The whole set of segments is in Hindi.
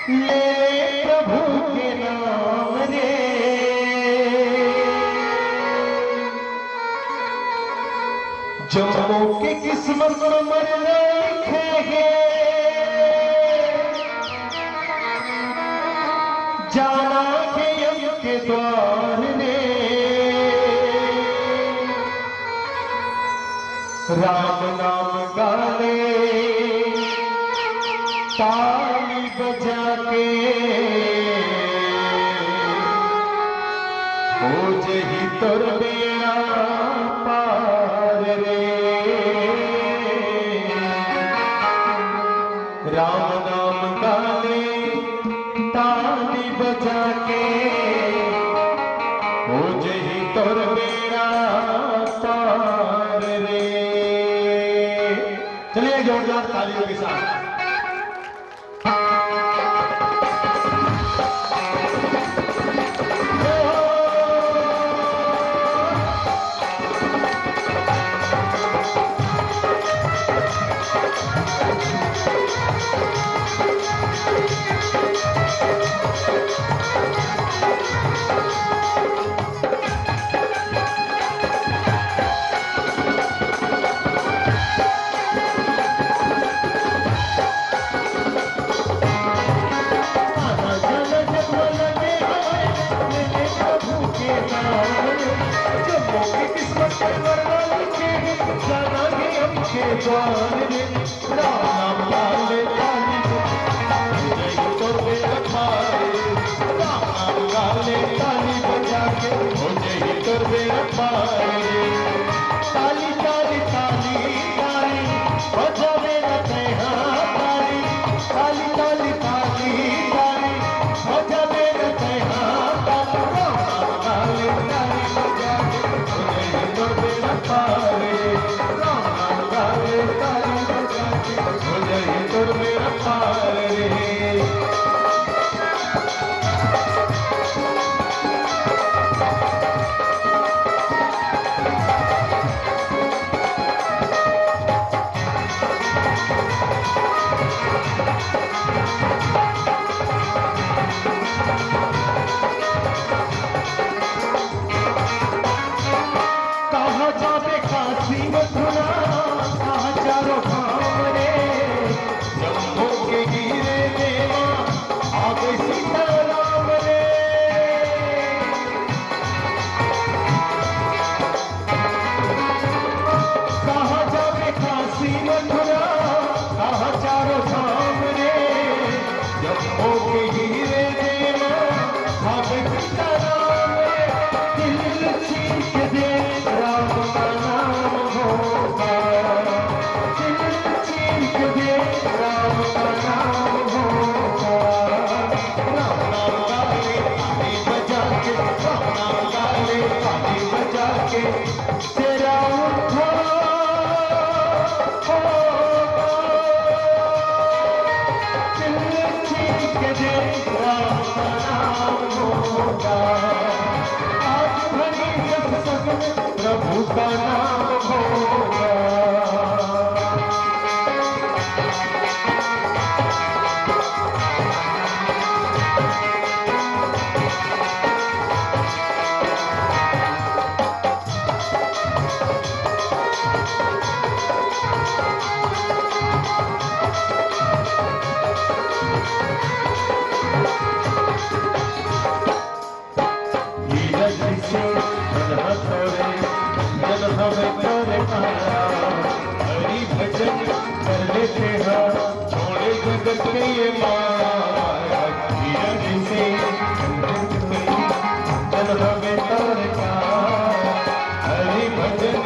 ले प्रभु के नाम रे, जम्मू की किस्मत में मरना लिखेंगे, जाना के यम के द्वार ने, राम नाम गाले ताली बजा के, हो जही तोर बेड़ा पार रे। राम नाम गाले ताली बजा के, हो जही तोर बेड़ा पार रे। चलिए जोरदार तालियों के साथ द्वार रे। राम नाम गाले ताली जय तोर बेड़ा पार, राम नाम गाले ताली बजा के, हो जय तोर बेड़ा पार। ताली ताली ताली ताली बजावे न तैहा ताली, ताली ताली ताली ताली बजावे न तैहा ताली। राम नाम गाले ताली बजा के, हो जय तोर बेड़ा पार, राम नाम गाले ताली बजा के, हो जय तोर बेड़ा पार रे। कहाँ जावे काशी मथुरा, कहाँ चारों धाम रे, जम्मू के हीरे में आ गई सीताराम रे। कहाँ जावे काशी मथुरा, कहाँ चारों धाम रे, जम्मू के हीरे में आ गई सीताराम रे। दिल छीन के दे राम का नाम होगा, दिल छीन के दे राम का नाम होगा। राम नाम गाले ताली बजा के, राम नाम गाले ताली बजा के, तेरा उद्धार होगा। दिल छीन के दे राम का नाम होगा। आज भरी सत्संग में प्रभु का नाम होगा। नीरज से जन हथौड़े, जन हमें तोरे पाया, हरि भजन कर लेते हैं, छोड़े जगत के ये माया। नीरज से जन हमें तोरे पाया, हरि भजन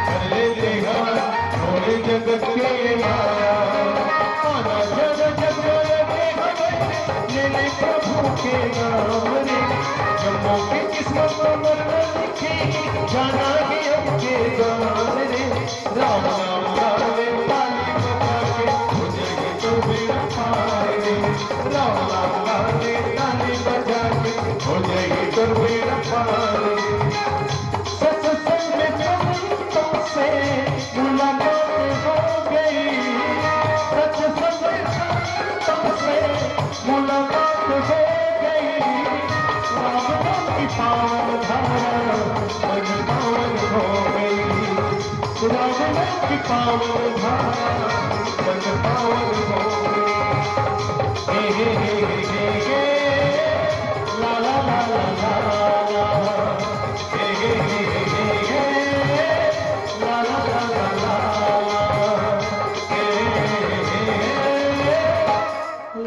कर लेते हैं, छोड़े जगत के ये माया। आना जन जग लगे हमें, ले प्रभु के नाम रे, जम्मू की किस्मत में मरना लिखी, जाना ही उनके द्वार रे। राम नाम गाले ताली बजा के, हो जय तोर बेड़ा पार रे। राम नाम गाले ताली बजा के, हो जय तोर बेड़ा पार रे। सत्संग में संतों से मुलाकात हो गई, सत्संग में संतों से मुलाकात पावन धारा जग पावन हो हे हे हे हे हे ला ला ला ला ला हे हे हे हे ला ला ला ला हे हे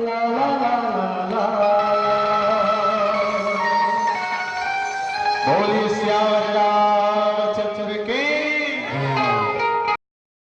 ला ला ला ला बोलिए सियावर